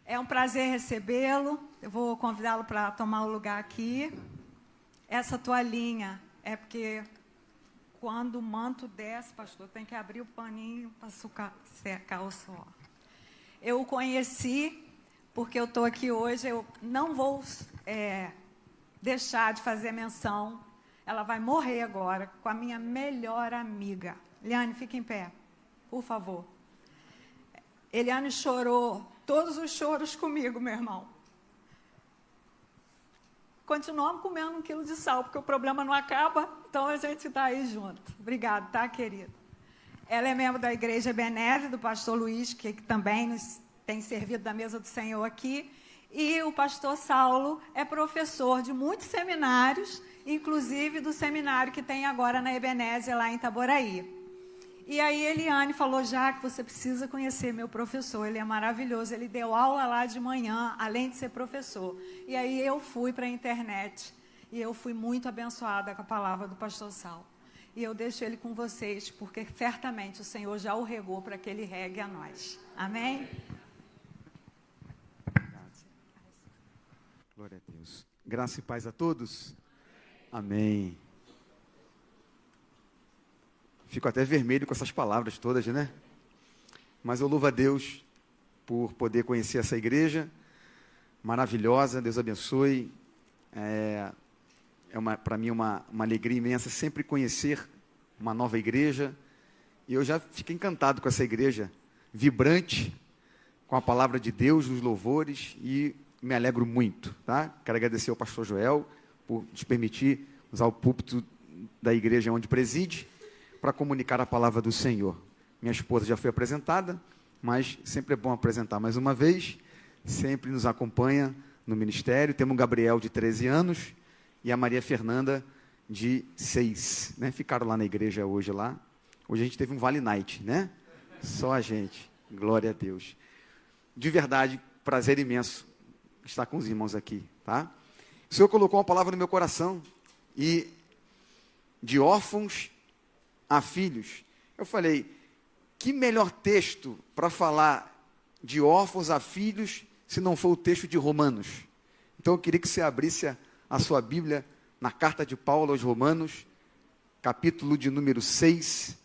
É um prazer recebê-lo. Eu vou convidá-lo para tomar o lugar aqui. Essa toalhinha é porque quando o manto desce, pastor, tem que abrir o paninho para secar o suor. Eu o conheci porque eu estou aqui hoje. Eu não vou deixar de fazer menção. Ela vai morrer agora com a minha melhor amiga. Eliane, fique em pé, por favor. Eliane chorou todos os choros comigo, meu irmão. Continuamos comendo 1 quilo de sal, porque o problema não acaba, então a gente está aí junto. Obrigado, tá, querido? Ela é membro da Igreja Ebenezer, do pastor Luiz, que também nos tem servido da mesa do Senhor aqui. E o pastor Saulo é professor de muitos seminários, inclusive do seminário que tem agora na Ebenezer, lá em Itaboraí. E aí Eliane falou, já que você precisa conhecer meu professor, ele é maravilhoso, ele deu aula lá de manhã, além de ser professor. E aí eu fui para a internet, e eu fui muito abençoada com a palavra do pastor Saulo. E eu deixo ele com vocês, porque certamente o Senhor já o regou para que ele regue a nós. Amém? Glória a Deus. Graça e paz a todos. Amém. Fico até vermelho com essas palavras todas, né? Mas eu louvo a Deus por poder conhecer essa igreja maravilhosa. Deus abençoe. Para mim uma alegria imensa sempre conhecer uma nova igreja. E eu já fiquei encantado com essa igreja, vibrante, com a palavra de Deus, nos louvores, e me alegro muito, tá? Quero agradecer ao pastor Joel por nos permitir usar o púlpito da igreja onde preside, para comunicar a palavra do Senhor. Minha esposa já foi apresentada, mas sempre é bom apresentar mais uma vez. Sempre nos acompanha no ministério. Temos o Gabriel, de 13 anos, e a Maria Fernanda, de 6. Né? Ficaram lá na igreja hoje lá. Hoje a gente teve um Vale Night, né? Só a gente. Glória a Deus. De verdade, prazer imenso estar com os irmãos aqui, tá? O Senhor colocou uma palavra no meu coração, e de órfãos a filhos. Eu falei, que melhor texto para falar de órfãos a filhos, se não for o texto de Romanos. Então eu queria que você abrisse a sua Bíblia na carta de Paulo aos Romanos, capítulo de número 6.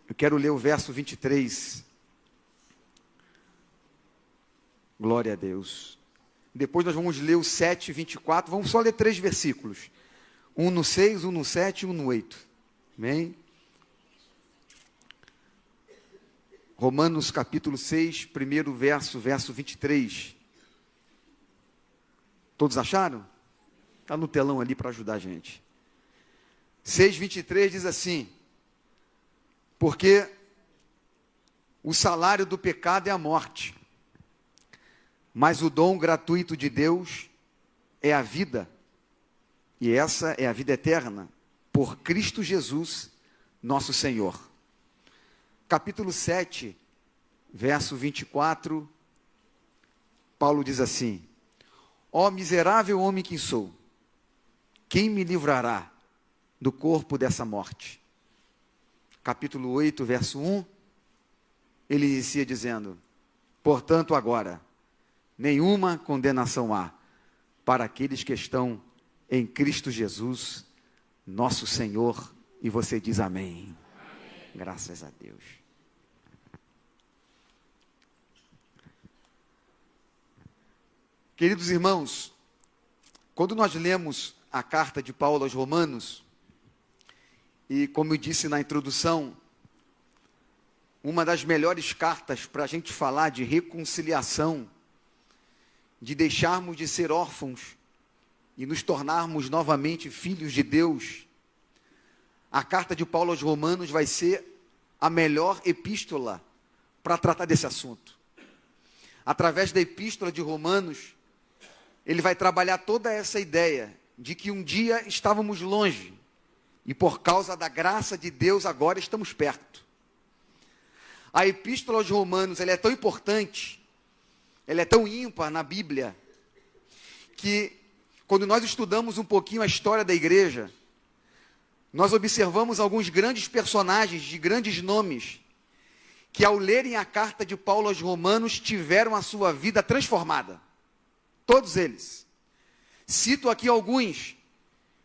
Eu quero ler o verso 23. Glória a Deus. Depois nós vamos ler o 7, 24. Vamos só ler 3 versículos. Um no 6, um no 7 e um no 8. Amém? Romanos capítulo 6, primeiro verso 23. Todos acharam? Está no telão ali para ajudar a gente. 6, 23 diz assim: porque o salário do pecado é a morte, mas o dom gratuito de Deus é a vida. E essa é a vida eterna, por Cristo Jesus, nosso Senhor. Capítulo 7, verso 24, Paulo diz assim: ó miserável homem que sou, quem me livrará do corpo dessa morte? Capítulo 8, verso 1, ele inicia dizendo: portanto agora, nenhuma condenação há para aqueles que estão em Cristo Jesus, nosso Senhor. E você diz amém. Amém. Graças a Deus. Queridos irmãos, quando nós lemos a carta de Paulo aos Romanos, e como eu disse na introdução, uma das melhores cartas para a gente falar de reconciliação, de deixarmos de ser órfãos e nos tornarmos novamente filhos de Deus, a carta de Paulo aos Romanos vai ser a melhor epístola para tratar desse assunto. Através da epístola de Romanos, ele vai trabalhar toda essa ideia de que um dia estávamos longe, e por causa da graça de Deus agora estamos perto. A epístola aos Romanos, ela é tão importante, ela é tão ímpar na Bíblia, que quando nós estudamos um pouquinho a história da igreja, nós observamos alguns grandes personagens de grandes nomes, que ao lerem a carta de Paulo aos Romanos tiveram a sua vida transformada. Todos eles. Cito aqui alguns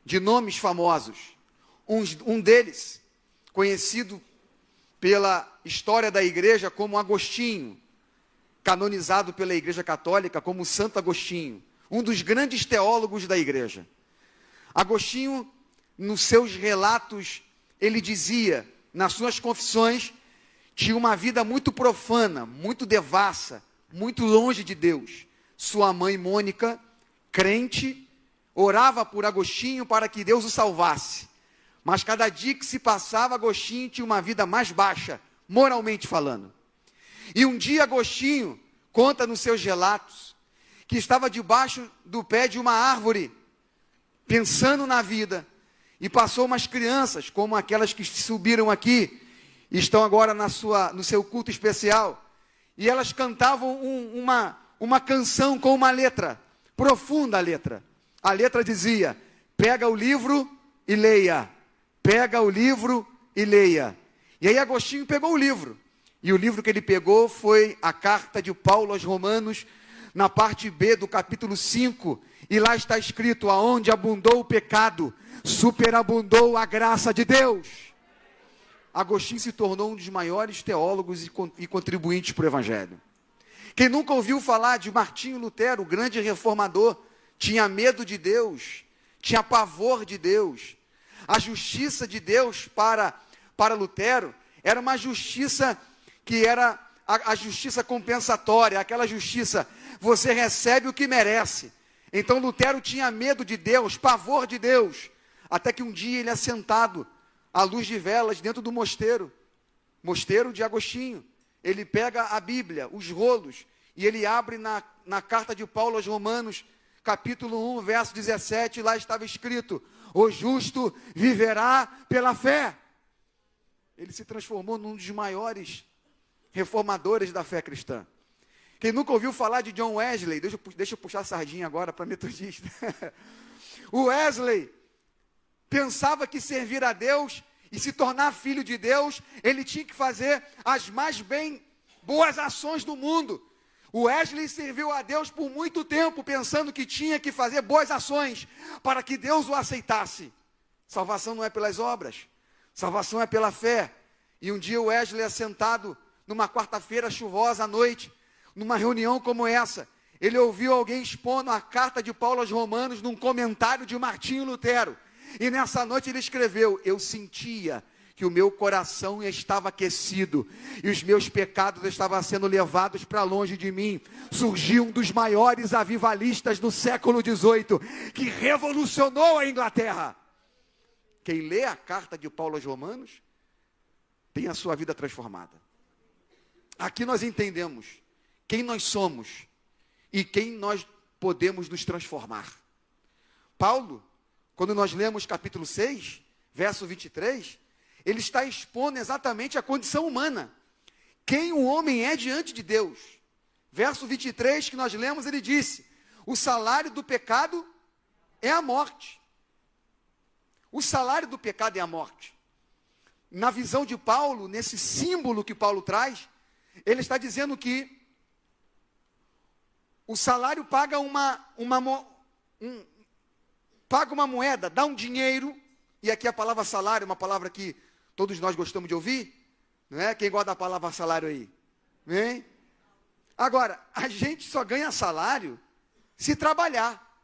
de nomes famosos. Um deles, conhecido pela história da igreja como Agostinho, canonizado pela Igreja Católica como Santo Agostinho, um dos grandes teólogos da igreja. Agostinho, nos seus relatos, ele dizia, nas suas confissões, tinha uma vida muito profana, muito devassa, muito longe de Deus. Sua mãe, Mônica, crente, orava por Agostinho para que Deus o salvasse. Mas cada dia que se passava, Agostinho tinha uma vida mais baixa, moralmente falando. E um dia Agostinho conta nos seus relatos que estava debaixo do pé de uma árvore, pensando na vida, e passou umas crianças, como aquelas que subiram aqui, e estão agora no seu culto especial, e elas cantavam uma canção com uma letra, profunda a letra. A letra dizia: pega o livro e leia, pega o livro e leia. E aí Agostinho pegou o livro, e o livro que ele pegou foi a carta de Paulo aos Romanos, na parte B do capítulo 5, e lá está escrito: aonde abundou o pecado, superabundou a graça de Deus. Agostinho se tornou um dos maiores teólogos e contribuintes para o Evangelho. Quem nunca ouviu falar de Martinho Lutero, o grande reformador, tinha medo de Deus, tinha pavor de Deus. A justiça de Deus para Lutero era uma justiça que era a justiça compensatória, aquela justiça, você recebe o que merece. Então Lutero tinha medo de Deus, pavor de Deus, até que um dia ele é sentado à luz de velas dentro do mosteiro de Agostinho. Ele pega a Bíblia, os rolos, e ele abre na carta de Paulo aos Romanos, capítulo 1, verso 17, e lá estava escrito: o justo viverá pela fé. Ele se transformou num dos maiores reformadores da fé cristã. Quem nunca ouviu falar de John Wesley, deixa eu puxar a sardinha agora para metodista. O Wesley pensava que servir a Deus e se tornar filho de Deus, ele tinha que fazer as mais boas ações do mundo. O Wesley serviu a Deus por muito tempo, pensando que tinha que fazer boas ações para que Deus o aceitasse. Salvação não é pelas obras, salvação é pela fé. E um dia o Wesley é sentado numa quarta-feira chuvosa à noite, numa reunião como essa, ele ouviu alguém expondo a carta de Paulo aos Romanos num comentário de Martinho Lutero. E nessa noite ele escreveu: eu sentia que o meu coração estava aquecido e os meus pecados estavam sendo levados para longe de mim. Surgiu um dos maiores avivalistas do século XVIII, que revolucionou a Inglaterra. Quem lê a carta de Paulo aos Romanos tem a sua vida transformada. Aqui nós entendemos quem nós somos e quem nós podemos nos transformar. Paulo, quando nós lemos capítulo 6, verso 23, ele está expondo exatamente a condição humana. Quem o homem é diante de Deus. Verso 23 que nós lemos, ele disse: o salário do pecado é a morte. O salário do pecado é a morte. Na visão de Paulo, nesse símbolo que Paulo traz, ele está dizendo que o salário paga paga uma moeda, dá um dinheiro, e aqui a palavra salário é uma palavra que todos nós gostamos de ouvir, não é? Quem gosta da palavra salário aí? Hein? Agora, a gente só ganha salário se trabalhar,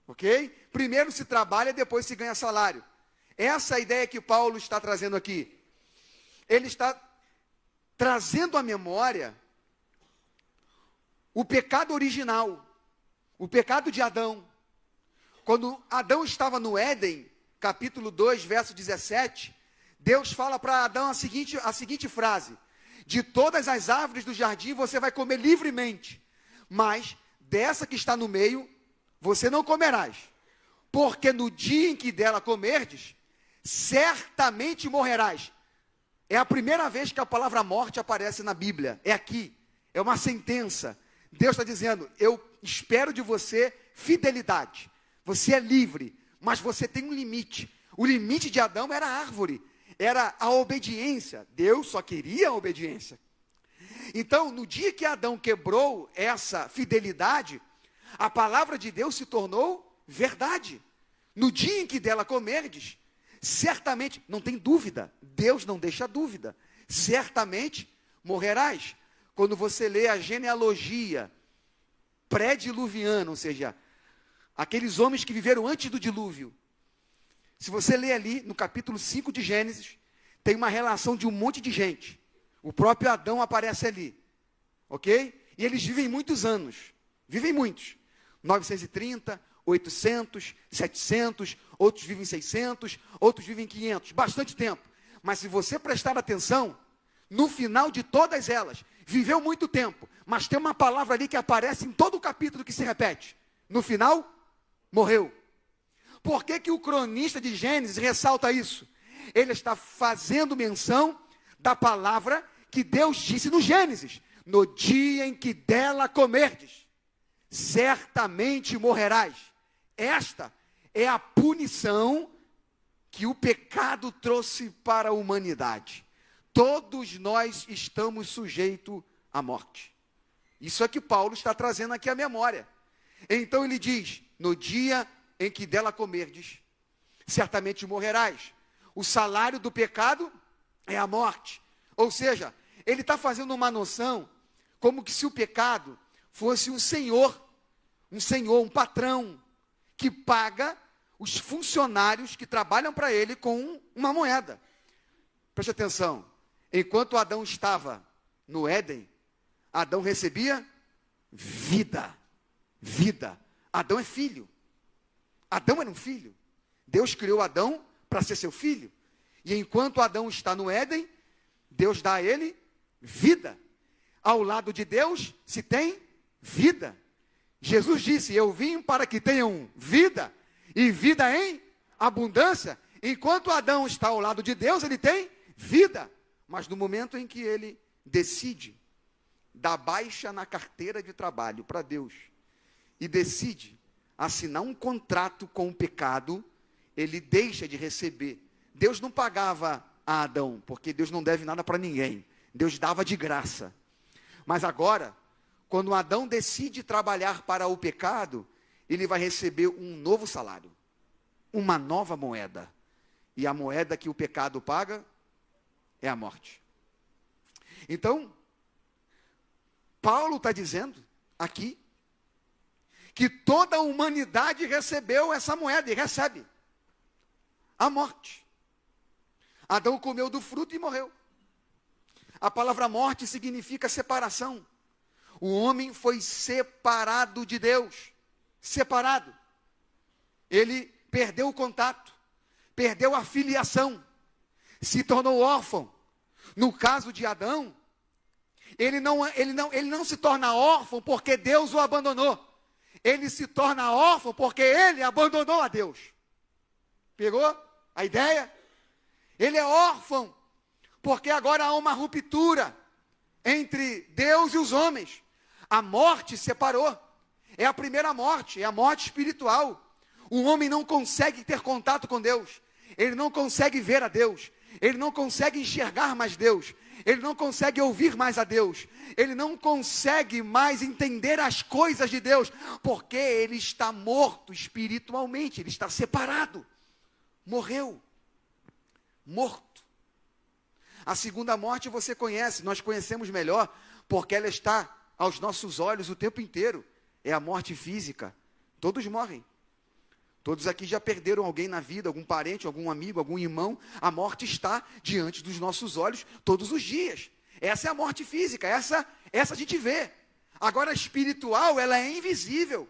ok? Primeiro se trabalha, depois se ganha salário. Essa é a ideia que Paulo está trazendo aqui. Ele está trazendo à memória o pecado original, o pecado de Adão. Quando Adão estava no Éden, capítulo 2, verso 17, Deus fala para Adão a seguinte frase: de todas as árvores do jardim você vai comer livremente, mas dessa que está no meio, você não comerás, porque no dia em que dela comerdes, certamente morrerás. É a primeira vez que a palavra morte aparece na Bíblia, é aqui, é uma sentença. Deus está dizendo: eu espero de você fidelidade. Você é livre, mas você tem um limite. O limite de Adão era a árvore, era a obediência. Deus só queria a obediência. Então, no dia que Adão quebrou essa fidelidade, a palavra de Deus se tornou verdade. No dia em que dela comerdes, certamente, não tem dúvida, Deus não deixa dúvida, certamente morrerás. Quando você lê a genealogia pré-diluviana, ou seja, aqueles homens que viveram antes do dilúvio, se você lê ali no capítulo 5 de Gênesis, tem uma relação de um monte de gente. O próprio Adão aparece ali, ok? E eles vivem muitos anos, vivem muitos, 930, 800, 700, outros vivem 600, outros vivem 500, bastante tempo. Mas se você prestar atenção, no final de todas elas, viveu muito tempo, mas tem uma palavra ali que aparece em todo o capítulo que se repete. No final, morreu. Por que que o cronista de Gênesis ressalta isso? Ele está fazendo menção da palavra que Deus disse no Gênesis: no dia em que dela comerdes, certamente morrerás. Esta é a punição que o pecado trouxe para a humanidade. Todos nós estamos sujeitos à morte. Isso é que Paulo está trazendo aqui à memória. Então ele diz: no dia em que dela comerdes, certamente morrerás. O salário do pecado é a morte. Ou seja, ele está fazendo uma noção, como que se o pecado fosse um senhor, um patrão, que paga os funcionários que trabalham para ele com uma moeda. Preste atenção, enquanto Adão estava no Éden, Adão recebia vida. Adão é filho. Adão era um filho. Deus criou Adão para ser seu filho. E enquanto Adão está no Éden, Deus dá a ele vida. Ao lado de Deus se tem vida. Jesus disse: eu vim para que tenham vida, e vida em abundância. Enquanto Adão está ao lado de Deus, ele tem vida. Mas no momento em que ele decide dar baixa na carteira de trabalho para Deus, e decide assinar um contrato com o pecado, ele deixa de receber. Deus não pagava a Adão, porque Deus não deve nada para ninguém. Deus dava de graça. Mas agora, quando Adão decide trabalhar para o pecado, ele vai receber um novo salário, uma nova moeda. E a moeda que o pecado paga é a morte. Então, Paulo está dizendo aqui que toda a humanidade recebeu essa moeda e recebe a morte. Adão comeu do fruto e morreu. A palavra morte significa separação. O homem foi separado de Deus. Separado. Ele perdeu o contato, perdeu a filiação, se tornou órfão. No caso de Adão, ele não se torna órfão porque Deus o abandonou. Ele se torna órfão porque ele abandonou a Deus. Pegou a ideia? Ele é órfão porque agora há uma ruptura entre Deus e os homens. A morte separou. É a primeira morte, é a morte espiritual. O homem não consegue ter contato com Deus. Ele não consegue ver a Deus. Ele não consegue enxergar mais Deus. Ele não consegue ouvir mais a Deus. Ele não consegue mais entender as coisas de Deus, porque ele está morto espiritualmente, ele está separado. Morreu. Morto. A segunda morte você conhece, nós conhecemos melhor, porque ela está aos nossos olhos o tempo inteiro. É a morte física. Todos morrem. Todos aqui já perderam alguém na vida, algum parente, algum amigo, algum irmão. A morte está diante dos nossos olhos todos os dias. Essa é a morte física, essa a gente vê. Agora a espiritual, ela é invisível.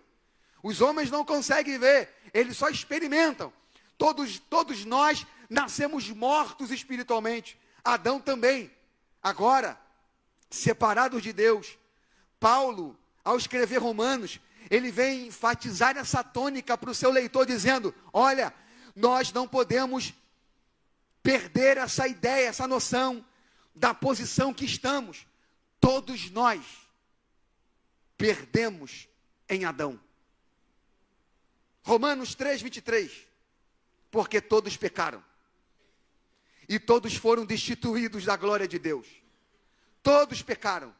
Os homens não conseguem ver, eles só experimentam. Todos nós nascemos mortos espiritualmente. Adão também. Agora, separados de Deus. Paulo, ao escrever Romanos, ele vem enfatizar essa tônica para o seu leitor, dizendo: olha, nós não podemos perder essa ideia, essa noção da posição que estamos. Todos nós perdemos em Adão. Romanos 3:23. Porque todos pecaram e todos foram destituídos da glória de Deus. Todos pecaram.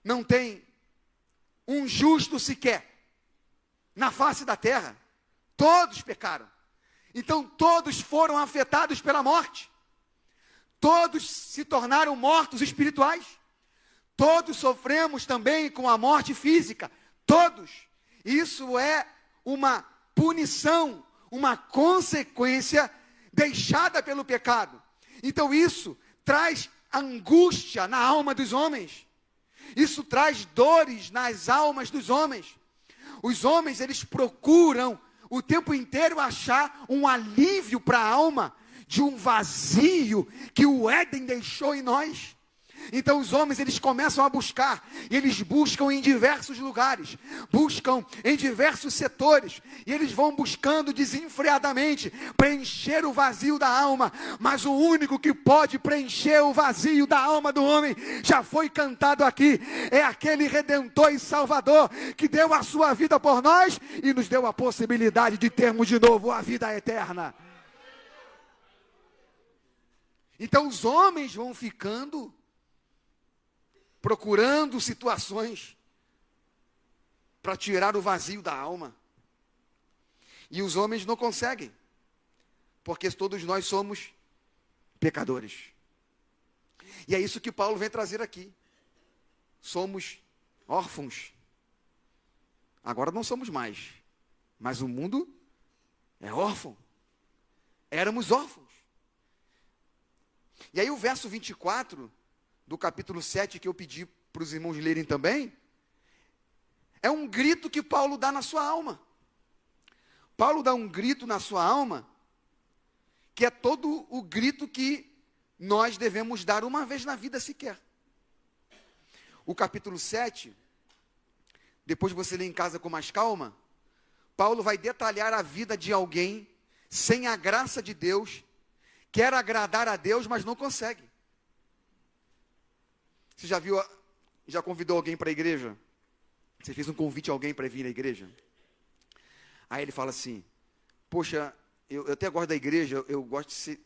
não tem um justo sequer na face da terra. Todos pecaram. Então todos foram afetados pela morte. Todos se tornaram mortos espirituais. Todos sofremos também com a morte física. Todos. Isso é uma punição, uma consequência deixada pelo pecado. Então isso traz angústia na alma dos homens. Isso traz dores nas almas dos homens. Os homens, eles procuram o tempo inteiro achar um alívio para a alma de um vazio que o Éden deixou em nós. Então os homens, eles começam a buscar, e eles buscam em diversos lugares, buscam em diversos setores, e eles vão buscando desenfreadamente preencher o vazio da alma, mas o único que pode preencher o vazio da alma do homem, já foi cantado aqui, é aquele Redentor e Salvador, que deu a sua vida por nós, e nos deu a possibilidade de termos de novo a vida eterna. Então os homens vão ficando procurando situações para tirar o vazio da alma. E os homens não conseguem, porque todos nós somos pecadores. E é isso que Paulo vem trazer aqui. Somos órfãos. Agora não somos mais, mas o mundo é órfão. Éramos órfãos. E aí o verso 24 do capítulo 7, que eu pedi para os irmãos lerem também, é um grito que Paulo dá na sua alma. Paulo dá um grito na sua alma, que é todo o grito que nós devemos dar uma vez na vida sequer. O capítulo 7, depois você lê em casa com mais calma, Paulo vai detalhar a vida de alguém sem a graça de Deus, quer agradar a Deus, mas não consegue. Você já convidou alguém para a igreja? Você fez um convite a alguém para vir à igreja? Aí ele fala assim, poxa, eu até gosto da igreja, eu gosto de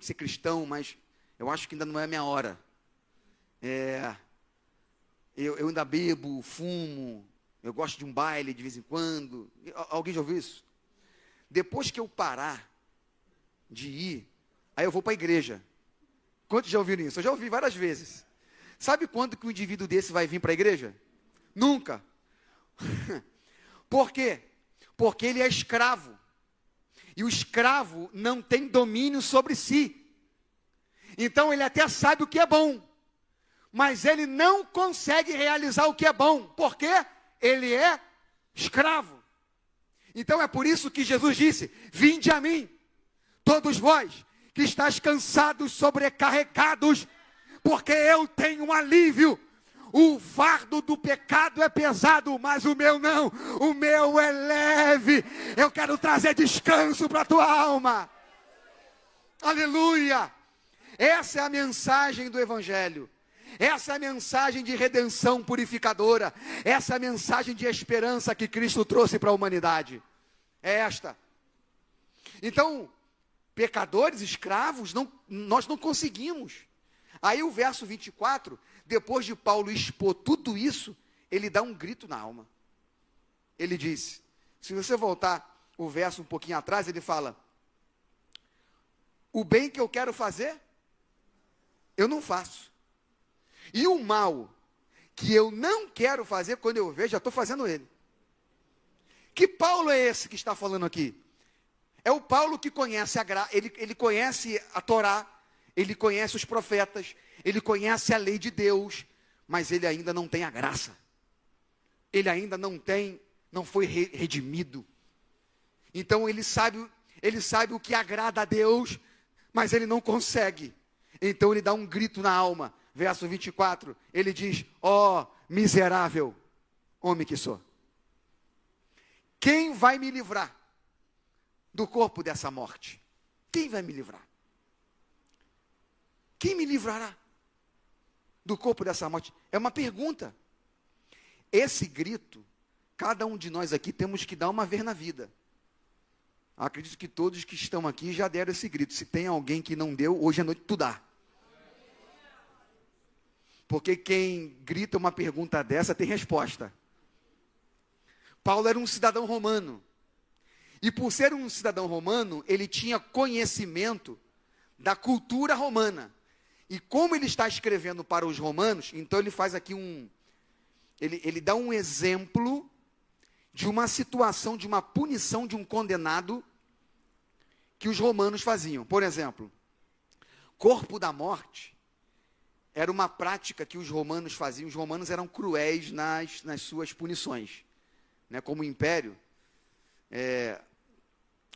ser cristão, mas eu acho que ainda não é a minha hora. Eu ainda bebo, fumo, eu gosto de um baile de vez em quando. Alguém já ouviu isso? Depois que eu parar de ir, aí eu vou para a igreja. Quantos já ouviram isso? Eu já ouvi várias vezes. Sabe quando que um indivíduo desse vai vir para a igreja? Nunca. Por quê? Porque ele é escravo. E o escravo não tem domínio sobre si. Então ele até sabe o que é bom, mas ele não consegue realizar o que é bom. Por quê? Ele é escravo. Então é por isso que Jesus disse, vinde a mim, todos vós que estáis cansados, sobrecarregados, porque eu tenho um alívio. O fardo do pecado é pesado, mas o meu não. O meu é leve. Eu quero trazer descanso para a tua alma. Aleluia. Essa é a mensagem do Evangelho. Essa é a mensagem de redenção purificadora. Essa é a mensagem de esperança que Cristo trouxe para a humanidade. É esta. Então, pecadores, escravos, nós não conseguimos. Aí o verso 24, depois de Paulo expor tudo isso, ele dá um grito na alma. Ele diz, se você voltar o verso um pouquinho atrás, ele fala, o bem que eu quero fazer, eu não faço. E o mal que eu não quero fazer, quando eu vejo, já estou fazendo ele. Que Paulo é esse que está falando aqui? É o Paulo que conhece ele conhece a Torá, ele conhece os profetas, ele conhece a lei de Deus, mas ele ainda não tem a graça. Ele ainda não foi redimido. Então ele sabe o que agrada a Deus, mas ele não consegue. Então ele dá um grito na alma. Verso 24, ele diz, ó miserável homem que sou. Quem vai me livrar do corpo dessa morte? Quem vai me livrar? Quem me livrará do corpo dessa morte? É uma pergunta. Esse grito, cada um de nós aqui temos que dar uma vez na vida. Acredito que todos que estão aqui já deram esse grito. Se tem alguém que não deu, hoje à noite tu dá. Porque quem grita uma pergunta dessa tem resposta. Paulo era um cidadão romano. E por ser um cidadão romano, ele tinha conhecimento da cultura romana. E como ele está escrevendo para os romanos, então ele faz aqui ele dá um exemplo de uma situação, de uma punição de um condenado que os romanos faziam. Por exemplo, corpo da morte era uma prática que os romanos faziam. Os romanos eram cruéis nas suas punições. Né? Como império,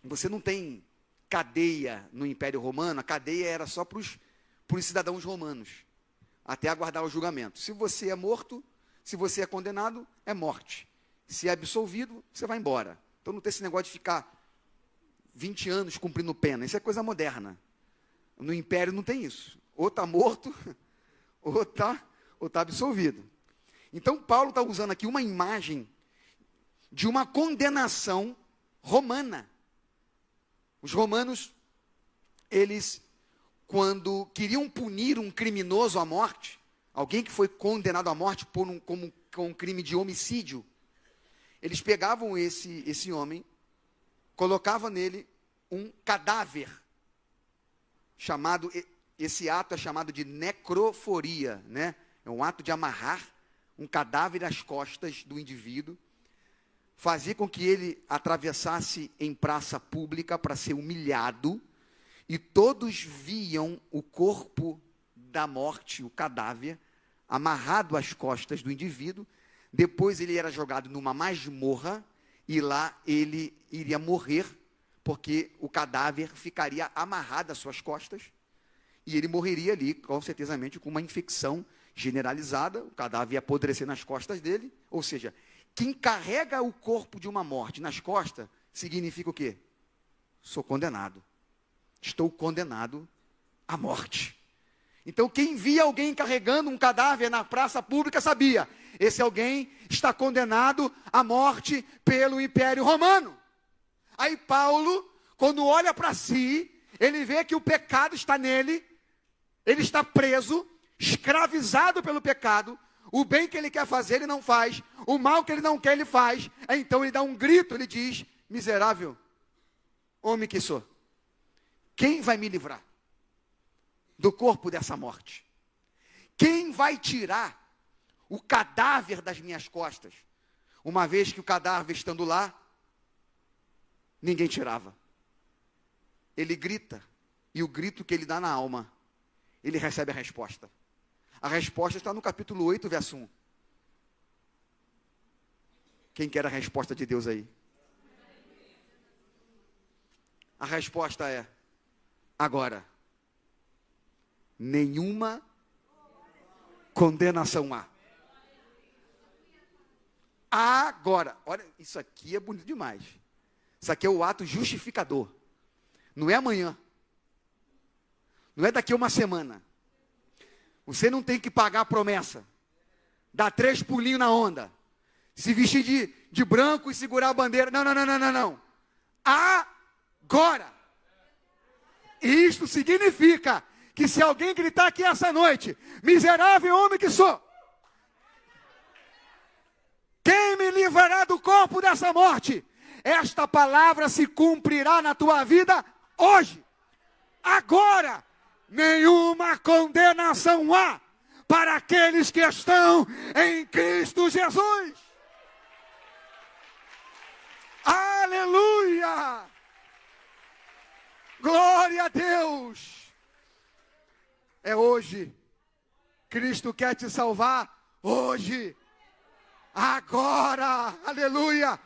você não tem cadeia no Império Romano. A cadeia era só para os cidadãos romanos, até aguardar o julgamento. Se você é morto, se você é condenado, é morte. Se é absolvido, você vai embora. Então não tem esse negócio de ficar 20 anos cumprindo pena. Isso é coisa moderna. No Império não tem isso. Ou está morto, ou está absolvido. Então Paulo está usando aqui uma imagem de uma condenação romana. Os romanos, eles, quando queriam punir um criminoso à morte, alguém que foi condenado à morte com um crime de homicídio, eles pegavam esse homem, colocavam nele um cadáver, esse ato é chamado de necroforia, né? É um ato de amarrar um cadáver às costas do indivíduo, fazia com que ele atravessasse em praça pública para ser humilhado, e todos viam o corpo da morte, o cadáver, amarrado às costas do indivíduo. Depois ele era jogado numa masmorra, e lá ele iria morrer, porque o cadáver ficaria amarrado às suas costas, e ele morreria ali, com certeza, com uma infecção generalizada. O cadáver ia apodrecer nas costas dele. Ou seja, quem carrega o corpo de uma morte nas costas, significa o quê? Sou condenado. Estou condenado à morte. Então, quem via alguém carregando um cadáver na praça pública sabia, esse alguém está condenado à morte pelo Império Romano. Aí Paulo, quando olha para si, ele vê que o pecado está nele, ele está preso, escravizado pelo pecado. O bem que ele quer fazer, ele não faz. O mal que ele não quer, ele faz. Então ele dá um grito, ele diz: miserável homem que sou, quem vai me livrar do corpo dessa morte? Quem vai tirar o cadáver das minhas costas? Uma vez que o cadáver estando lá, ninguém tirava. Ele grita, e o grito que ele dá na alma, ele recebe a resposta. A resposta está no capítulo 8, verso 1. Quem quer a resposta de Deus aí? A resposta é: agora, nenhuma condenação há. Agora, olha, isso aqui é bonito demais. Isso aqui é o ato justificador. Não é amanhã. Não é daqui a uma semana. Você não tem que pagar a promessa. Dar 3 pulinhos na onda. Se vestir de branco e segurar a bandeira. Não. Agora. Isto significa que se alguém gritar aqui essa noite: miserável homem que sou, quem me livrará do corpo dessa morte? Esta palavra se cumprirá na tua vida hoje. Agora. Nenhuma condenação há para aqueles que estão em Cristo Jesus. Aleluia! Glória a Deus! É hoje. Cristo quer te salvar hoje. Agora! Aleluia!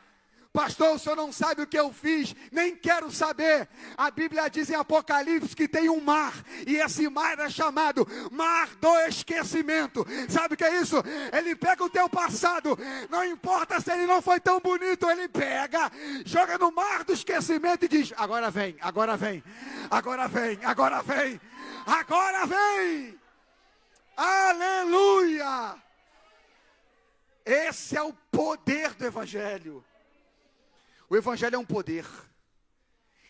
Pastor, o senhor não sabe o que eu fiz, nem quero saber. A Bíblia diz em Apocalipse que tem um mar, e esse mar é chamado mar do esquecimento. Sabe o que é isso? Ele pega o teu passado, não importa se ele não foi tão bonito, ele pega, joga no mar do esquecimento e diz: agora vem, agora vem, agora vem, agora vem, agora vem. Aleluia! Esse é o poder do Evangelho. O Evangelho é um poder.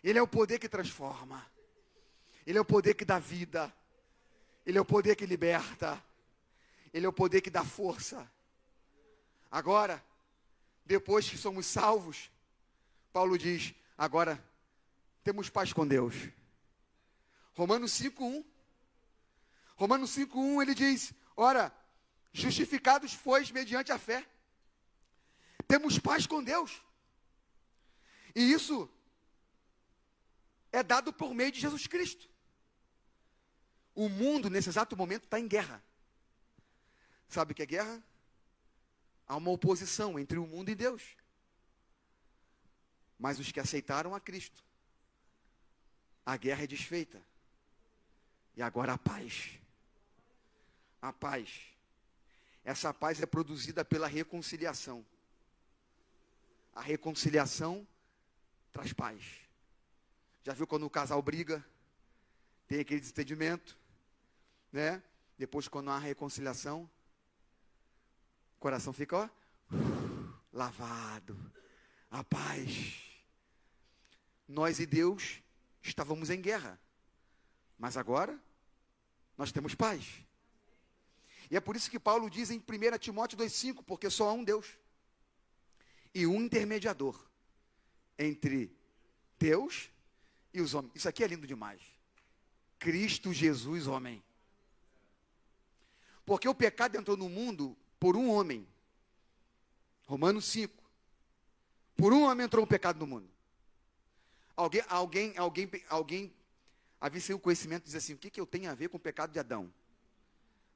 Ele é o poder que transforma. Ele é o poder que dá vida. Ele é o poder que liberta. Ele é o poder que dá força. Agora, depois que somos salvos, Paulo diz, agora temos paz com Deus. Romanos 5:1. Romanos 5:1 ele diz, ora, justificados fois mediante a fé. Temos paz com Deus. E isso é dado por meio de Jesus Cristo. O mundo, nesse exato momento, está em guerra. Sabe o que é guerra? Há uma oposição entre o mundo e Deus. Mas os que aceitaram a Cristo, a guerra é desfeita. E agora a paz. A paz. Essa paz é produzida pela reconciliação. A reconciliação traz paz. Já viu quando o casal briga? Tem aquele desentendimento, né? Depois, quando há reconciliação, o coração fica, ó, lavado. A paz. Nós e Deus estávamos em guerra. Mas agora, nós temos paz. E é por isso que Paulo diz em 1 Timóteo 2,5, porque só há um Deus. E um intermediador entre Deus e os homens. Isso aqui é lindo demais. Cristo Jesus, homem. Porque o pecado entrou no mundo por um homem. Romanos 5. Por um homem entrou o pecado no mundo. Alguém havia sem o conhecimento diz assim, o que eu tenho a ver com o pecado de Adão?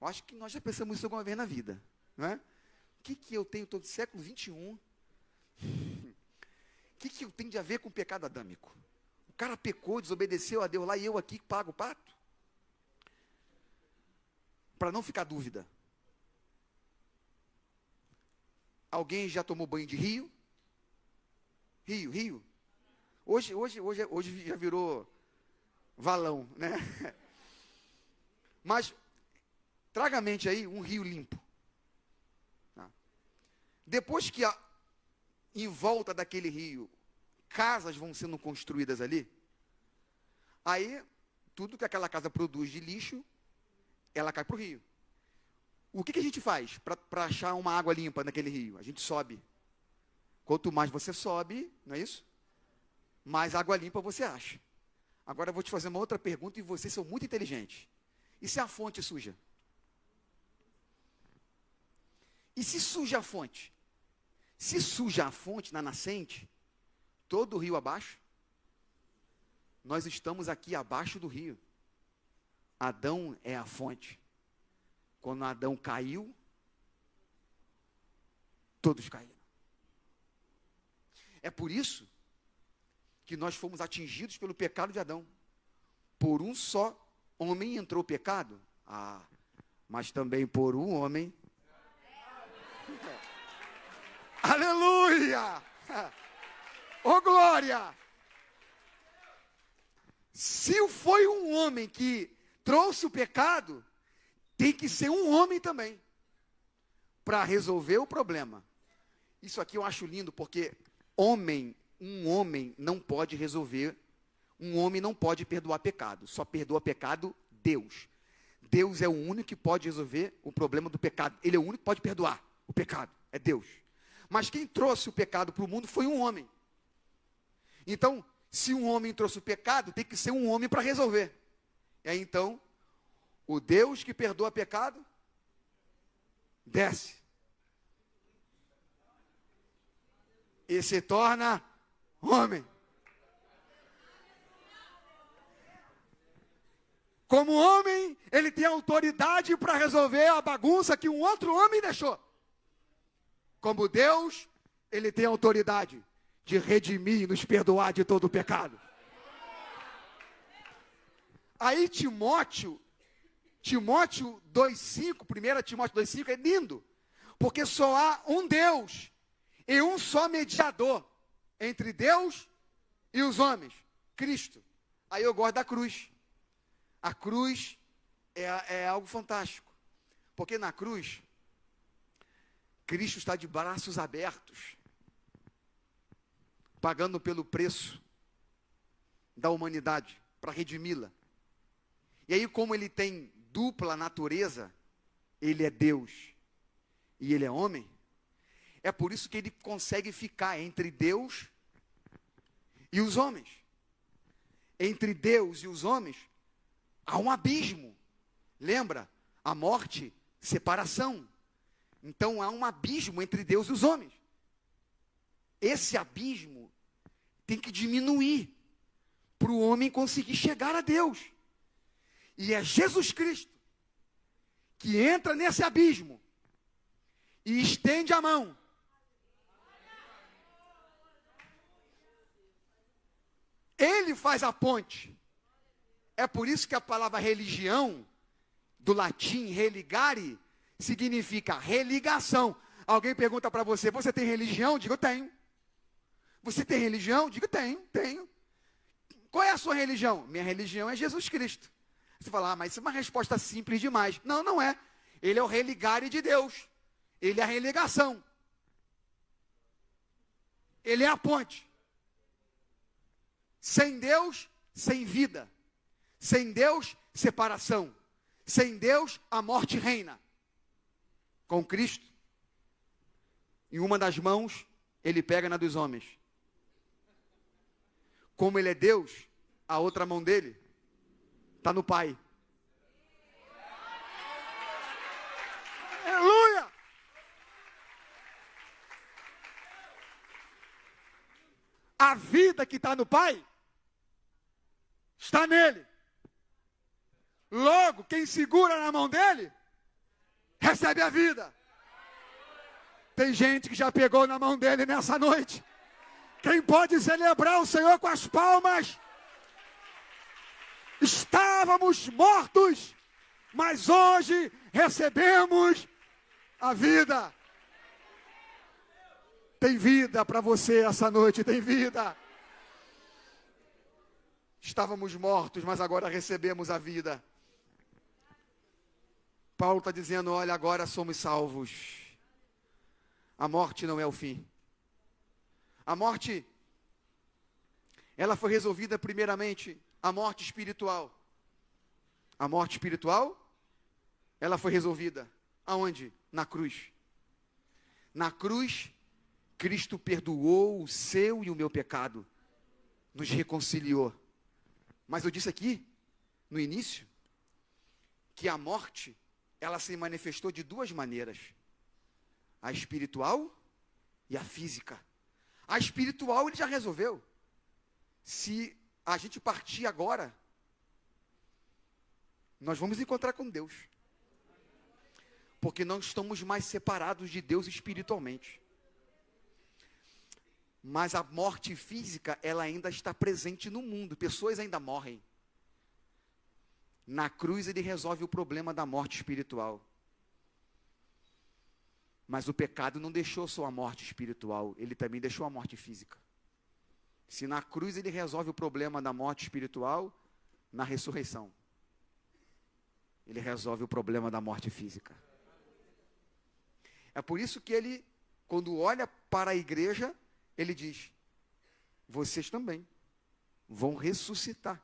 Eu acho que nós já pensamos isso alguma vez na vida, não é? O que eu tenho todo século 21? O que eu tenho de a ver com o pecado adâmico? O cara pecou, desobedeceu a Deus lá e eu aqui pago o pato? Para não ficar dúvida. Alguém já tomou banho de rio? Rio. Hoje já virou valão, né? Mas traga à mente aí um rio limpo. Tá? Depois que em volta daquele rio, casas vão sendo construídas ali, aí tudo que aquela casa produz de lixo, ela cai para o rio. O que a gente faz para achar uma água limpa naquele rio? A gente sobe. Quanto mais você sobe, não é isso? Mais água limpa você acha. Agora eu vou te fazer uma outra pergunta e vocês são muito inteligentes. E se a fonte suja? E se suja a fonte? Se suja a fonte na nascente, todo o rio abaixo, nós estamos aqui abaixo do rio. Adão é a fonte. Quando Adão caiu, todos caíram. É por isso que nós fomos atingidos pelo pecado de Adão. Por um só homem entrou o pecado. Mas também por um homem. Aleluia! Oh glória! Se foi um homem que trouxe o pecado, tem que ser um homem também, para resolver o problema. Isso aqui eu acho lindo, porque um homem não pode resolver, um homem não pode perdoar pecado, só perdoa pecado Deus. Deus é o único que pode resolver o problema do pecado, Ele é o único que pode perdoar o pecado, é Deus. Mas quem trouxe o pecado para o mundo foi um homem. Então, se um homem trouxe o pecado, tem que ser um homem para resolver. E aí então, o Deus que perdoa pecado, desce. E se torna homem. Como homem, ele tem autoridade para resolver a bagunça que um outro homem deixou. Como Deus, ele tem autoridade de redimir e nos perdoar de todo o pecado. Aí Timóteo 2,5, 1 Timóteo 2,5 é lindo, porque só há um Deus e um só mediador entre Deus e os homens, Cristo. Aí eu gosto da cruz. A cruz é algo fantástico, porque na cruz, Cristo está de braços abertos, pagando pelo preço da humanidade, para redimi-la. E aí, como ele tem dupla natureza, ele é Deus e ele é homem, é por isso que ele consegue ficar entre Deus e os homens. Entre Deus e os homens há um abismo. Lembra? A morte, separação. Então há um abismo entre Deus e os homens. Esse abismo tem que diminuir para o homem conseguir chegar a Deus. E é Jesus Cristo que entra nesse abismo e estende a mão. Ele faz a ponte. É por isso que a palavra religião, do latim religare, significa religação. Alguém pergunta para você, você tem religião? Digo, tenho. Você tem religião? Digo, tenho. Qual é a sua religião? Minha religião é Jesus Cristo. Você fala, mas isso é uma resposta simples demais. Não, não é. Ele é o religare de Deus. Ele é a religação. Ele é a ponte. Sem Deus, sem vida. Sem Deus, separação. Sem Deus, a morte reina. Com Cristo, em uma das mãos, ele pega na dos homens. Como ele é Deus, a outra mão dele está no Pai. Aleluia! A vida que está no Pai está nele. Logo, quem segura na mão dele recebe a vida. Tem gente que já pegou na mão dele nessa noite. Quem pode celebrar o Senhor com as palmas? Estávamos mortos, mas hoje recebemos a vida. Tem vida para você essa noite, tem vida. Estávamos mortos, mas agora recebemos a vida. Paulo está dizendo, olha, agora somos salvos. A morte não é o fim. A morte, ela foi resolvida primeiramente, a morte espiritual. A morte espiritual, ela foi resolvida. Aonde? Na cruz. Na cruz, Cristo perdoou o seu e o meu pecado. Nos reconciliou. Mas eu disse aqui, no início, que a morte, ela se manifestou de duas maneiras. A espiritual e a física. A espiritual ele já resolveu. Se a gente partir agora, nós vamos encontrar com Deus. Porque não estamos mais separados de Deus espiritualmente. Mas a morte física, ela ainda está presente no mundo. Pessoas ainda morrem. Na cruz ele resolve o problema da morte espiritual. Mas o pecado não deixou só a morte espiritual, ele também deixou a morte física. Se na cruz ele resolve o problema da morte espiritual, na ressurreição, ele resolve o problema da morte física. É por isso que ele, quando olha para a igreja, ele diz, vocês também vão ressuscitar.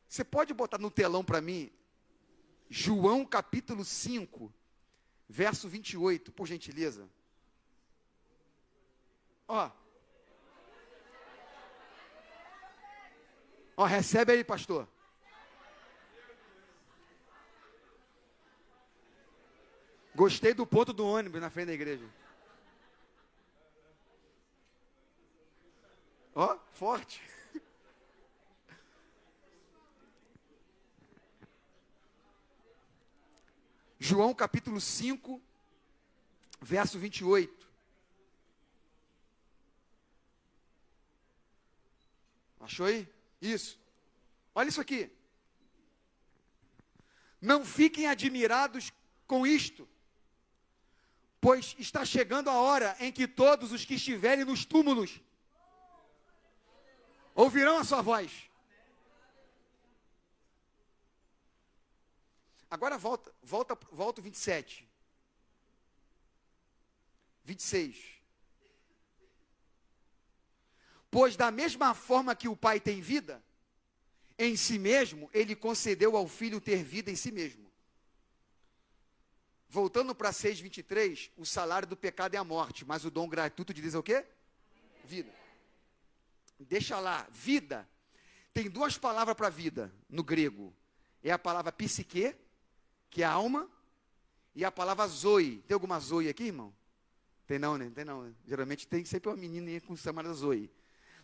Você pode botar no telão para mim, João capítulo 5, verso 28, por gentileza. Ó, recebe aí, pastor. Gostei do ponto do ônibus na frente da igreja. Ó, forte. João capítulo 5, verso 28. Achou aí? Isso. Olha isso aqui. Não fiquem admirados com isto, pois está chegando a hora em que todos os que estiverem nos túmulos ouvirão a sua voz. Agora volta o 27. 26. Pois da mesma forma que o Pai tem vida em si mesmo, ele concedeu ao Filho ter vida em si mesmo. Voltando para 6:23, o salário do pecado é a morte, mas o dom gratuito de Deus é o quê? Vida. Deixa lá, vida. Tem duas palavras para vida no grego. É a palavra psique, que é a alma, e a palavra zoe. Tem alguma zoe aqui, irmão? Tem não, né? Tem não, né? Geralmente tem sempre uma menininha com chamada zoe.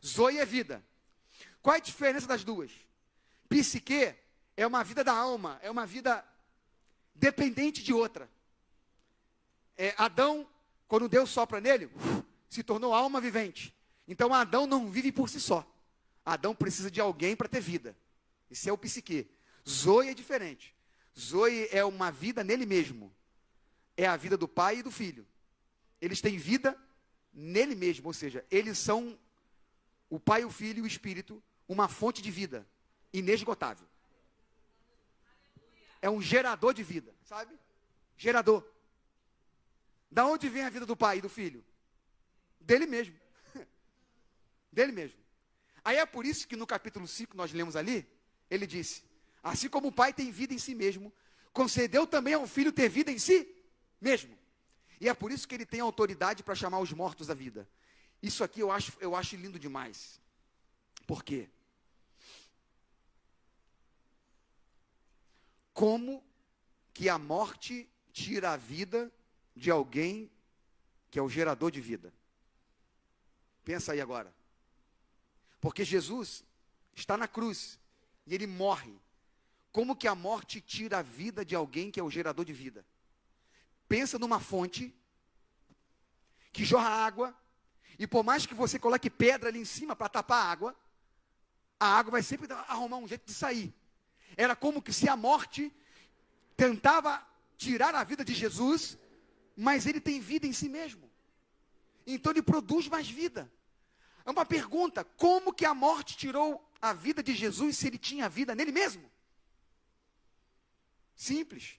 Zoe é vida. Qual é a diferença das duas? Psique é uma vida da alma, é uma vida dependente de outra. Adão, quando Deus sopra nele, se tornou alma vivente. Então Adão não vive por si só. Adão precisa de alguém para ter vida. Isso é o psique. Zoe é diferente. Zoe é uma vida nele mesmo. É a vida do pai e do filho. Eles têm vida nele mesmo, ou seja, eles são o pai, o filho e o espírito, uma fonte de vida inesgotável. É um gerador de vida, sabe? Gerador. Da onde vem a vida do pai e do filho? Dele mesmo. Dele mesmo. Aí é por isso que no capítulo 5, nós lemos ali, ele disse, assim como o pai tem vida em si mesmo, concedeu também ao filho ter vida em si mesmo. E é por isso que ele tem autoridade para chamar os mortos à vida. Isso aqui eu acho lindo demais. Por quê? Como que a morte tira a vida de alguém que é o gerador de vida? Pensa aí agora. Porque Jesus está na cruz e ele morre. Como que a morte tira a vida de alguém que é o gerador de vida? Pensa numa fonte que jorra água, e por mais que você coloque pedra ali em cima para tapar a água vai sempre arrumar um jeito de sair. Era como que se a morte tentava tirar a vida de Jesus, mas ele tem vida em si mesmo. Então ele produz mais vida. É uma pergunta, como que a morte tirou a vida de Jesus se ele tinha vida nele mesmo? Simples.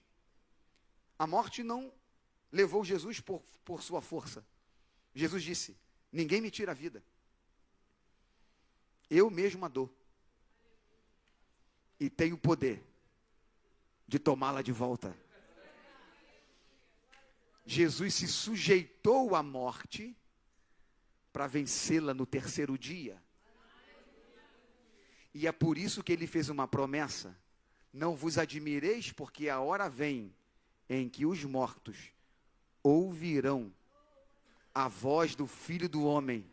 A morte não levou Jesus por sua força. Jesus disse, ninguém me tira a vida. Eu mesmo a dou. E tenho o poder de tomá-la de volta. Jesus se sujeitou à morte para vencê-la no terceiro dia. E é por isso que ele fez uma promessa. Não vos admireis, porque a hora vem em que os mortos ouvirão a voz do Filho do Homem.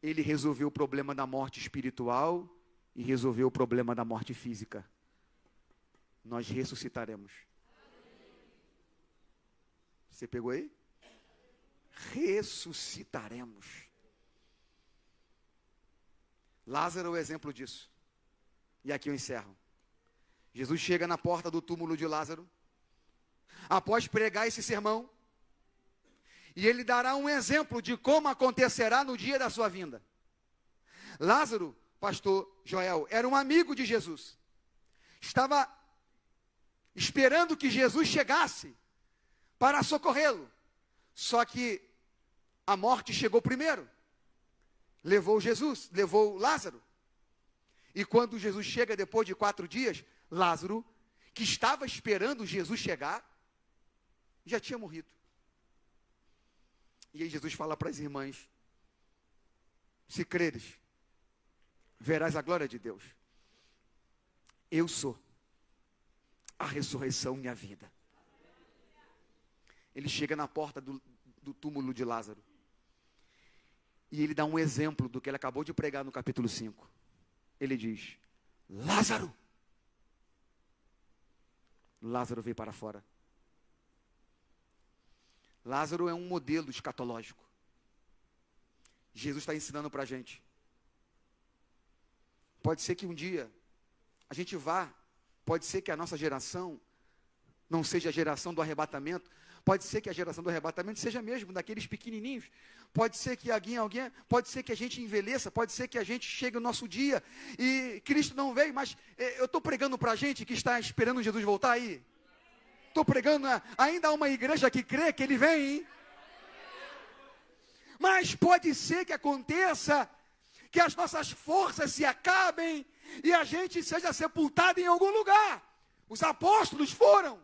Ele resolveu o problema da morte espiritual e resolveu o problema da morte física. Nós ressuscitaremos. Você pegou aí? Ressuscitaremos. Lázaro é o exemplo disso. E aqui eu encerro. Jesus chega na porta do túmulo de Lázaro, após pregar esse sermão, e ele dará um exemplo de como acontecerá no dia da sua vinda. Lázaro, pastor Joel, era um amigo de Jesus. Estava esperando que Jesus chegasse para socorrê-lo. Só que a morte chegou primeiro. Levou Jesus, levou Lázaro. E quando Jesus chega depois de 4 dias, Lázaro, que estava esperando Jesus chegar, já tinha morrido. E aí Jesus fala para as irmãs, se creres, verás a glória de Deus. Eu sou a ressurreição e a vida. Ele chega na porta do túmulo de Lázaro. E ele dá um exemplo do que ele acabou de pregar no capítulo 5. Ele diz, Lázaro! Lázaro veio para fora. Lázaro é um modelo escatológico. Jesus está ensinando para a gente. Pode ser que um dia a gente vá, pode ser que a nossa geração não seja a geração do arrebatamento, pode ser que a geração do arrebatamento seja mesmo daqueles pequenininhos, pode ser que alguém, pode ser que a gente envelheça, pode ser que a gente chegue no nosso dia e Cristo não veio, mas eu estou pregando para a gente que está esperando Jesus voltar aí. Estou pregando, ainda há uma igreja que crê que ele vem, hein? Mas pode ser que aconteça que as nossas forças se acabem e a gente seja sepultado em algum lugar. Os apóstolos foram,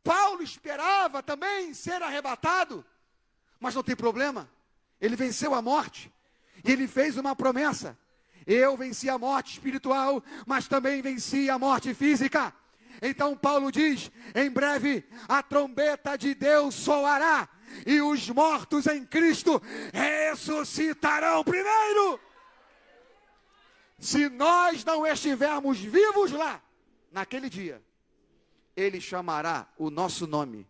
Paulo esperava também ser arrebatado, mas não tem problema. Ele venceu a morte e ele fez uma promessa: eu venci a morte espiritual, mas também venci a morte física. Então Paulo diz: em breve a trombeta de Deus soará e os mortos em Cristo ressuscitarão primeiro. Se nós não estivermos vivos lá, naquele dia, Ele chamará o nosso nome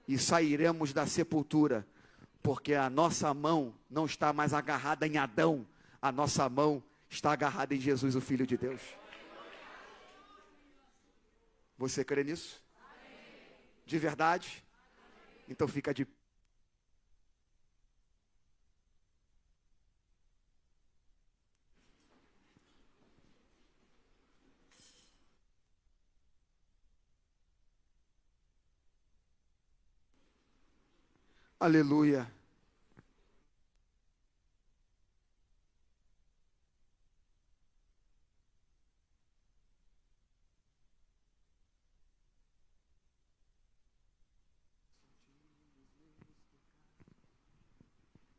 e sairemos da sepultura, porque a nossa mão não está mais agarrada em Adão, a nossa mão está agarrada em Jesus, o Filho de Deus. Você crê nisso? De verdade? Então fica de pé. Aleluia.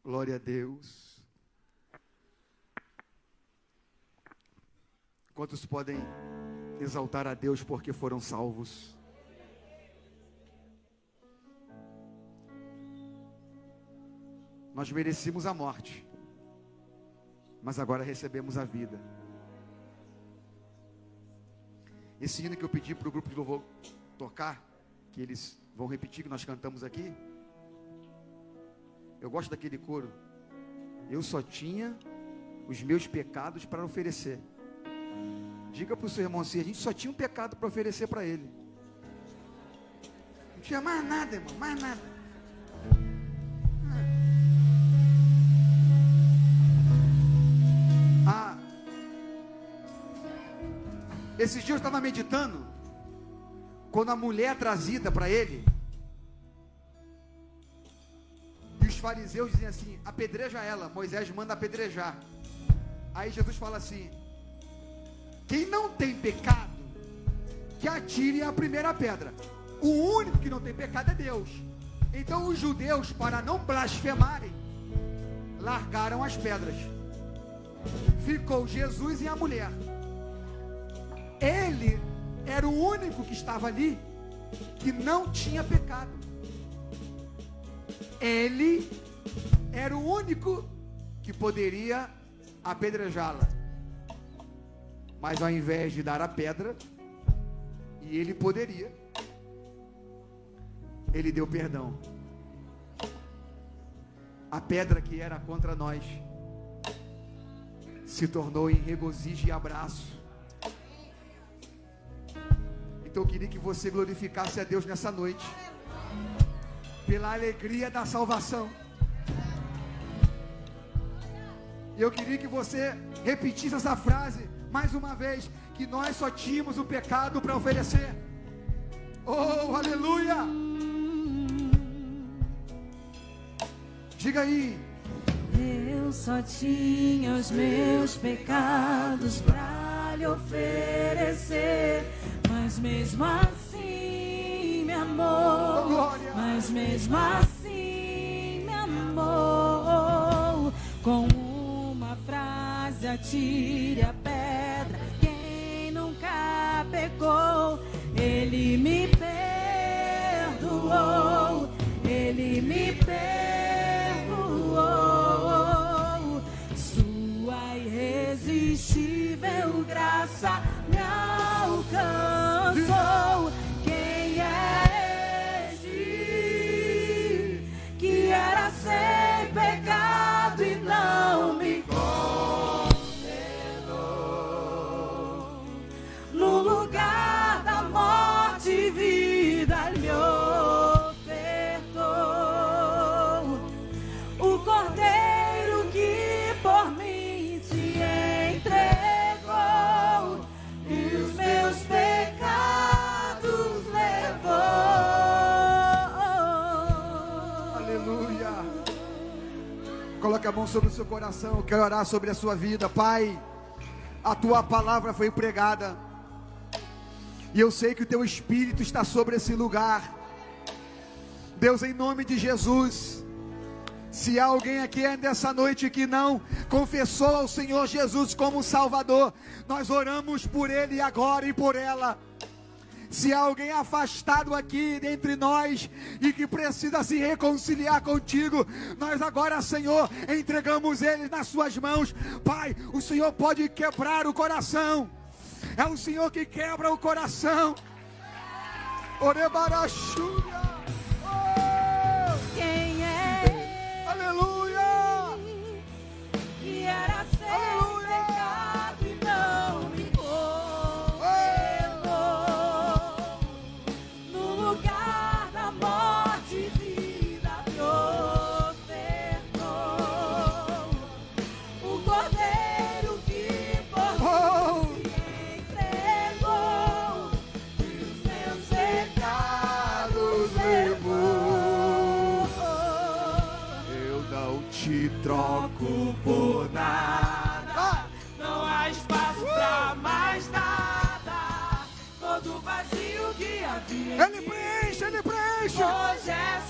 Glória a Deus. Quantos podem exaltar a Deus porque foram salvos? Nós merecíamos a morte, mas agora recebemos a vida. Esse hino que eu pedi para o grupo de louvor tocar, que eles vão repetir, que nós cantamos aqui, eu gosto daquele coro: eu só tinha os meus pecados para oferecer. Diga para o seu irmão assim: a gente só tinha um pecado para oferecer para ele. Não tinha mais nada, irmão, mais nada. Esses dias eu estava meditando, quando a mulher trazida para ele, e os fariseus dizem assim: apedreja ela. Moisés manda apedrejar. Aí Jesus fala assim: quem não tem pecado, que atire a primeira pedra. O único que não tem pecado é Deus. Então os judeus, para não blasfemarem, largaram as pedras. Ficou Jesus e a mulher. Ele era o único que estava ali que não tinha pecado. Ele era o único que poderia apedrejá-la. Mas ao invés de dar a pedra, e ele poderia, ele deu perdão. A pedra que era contra nós se tornou em regozijo e abraço. Então eu queria que você glorificasse a Deus nessa noite, pela alegria da salvação. Eu queria que você repetisse essa frase mais uma vez: que nós só tínhamos o pecado para oferecer. Oh, aleluia! Diga aí: eu só tinha os meus pecados para lhe oferecer, mas mesmo assim me amou. Glória. Mas mesmo assim me amou. Com uma frase: atire a pedra quem nunca pecou. Ele me perdoou. Ele me perdoou. Sua irresistível graça me alcançou. Quem é esse que era sem pecado e não me condenou? No lugar da morte, vida lhe ofertou. O Cordeiro que por mim se entregou e os meus pecados levou. aleluia! Coloque a mão sobre o seu coração. Eu quero orar sobre a sua vida. Pai, a tua palavra foi pregada. E eu sei que o teu Espírito está sobre esse lugar. Deus, em nome de Jesus, se há alguém aqui nessa noite que não confessou ao Senhor Jesus como Salvador, nós oramos por ele agora e por ela. Se há alguém afastado aqui dentre nós e que precisa se reconciliar contigo, nós agora, Senhor, entregamos eles nas suas mãos. Pai, o Senhor pode quebrar o coração. É o Senhor que quebra o coração. Orebarachúria. Quem é? Aleluia! Que era sem pecado e não me condenou. No lugar da morte, vida me ofertou. O Cordeiro que por mim se entregou e os meus pecados levou. Eu não te troco Por nada, não há espaço pra mais nada. Todo vazio que havia em Ele mim, preenche, ele preenche. hoje é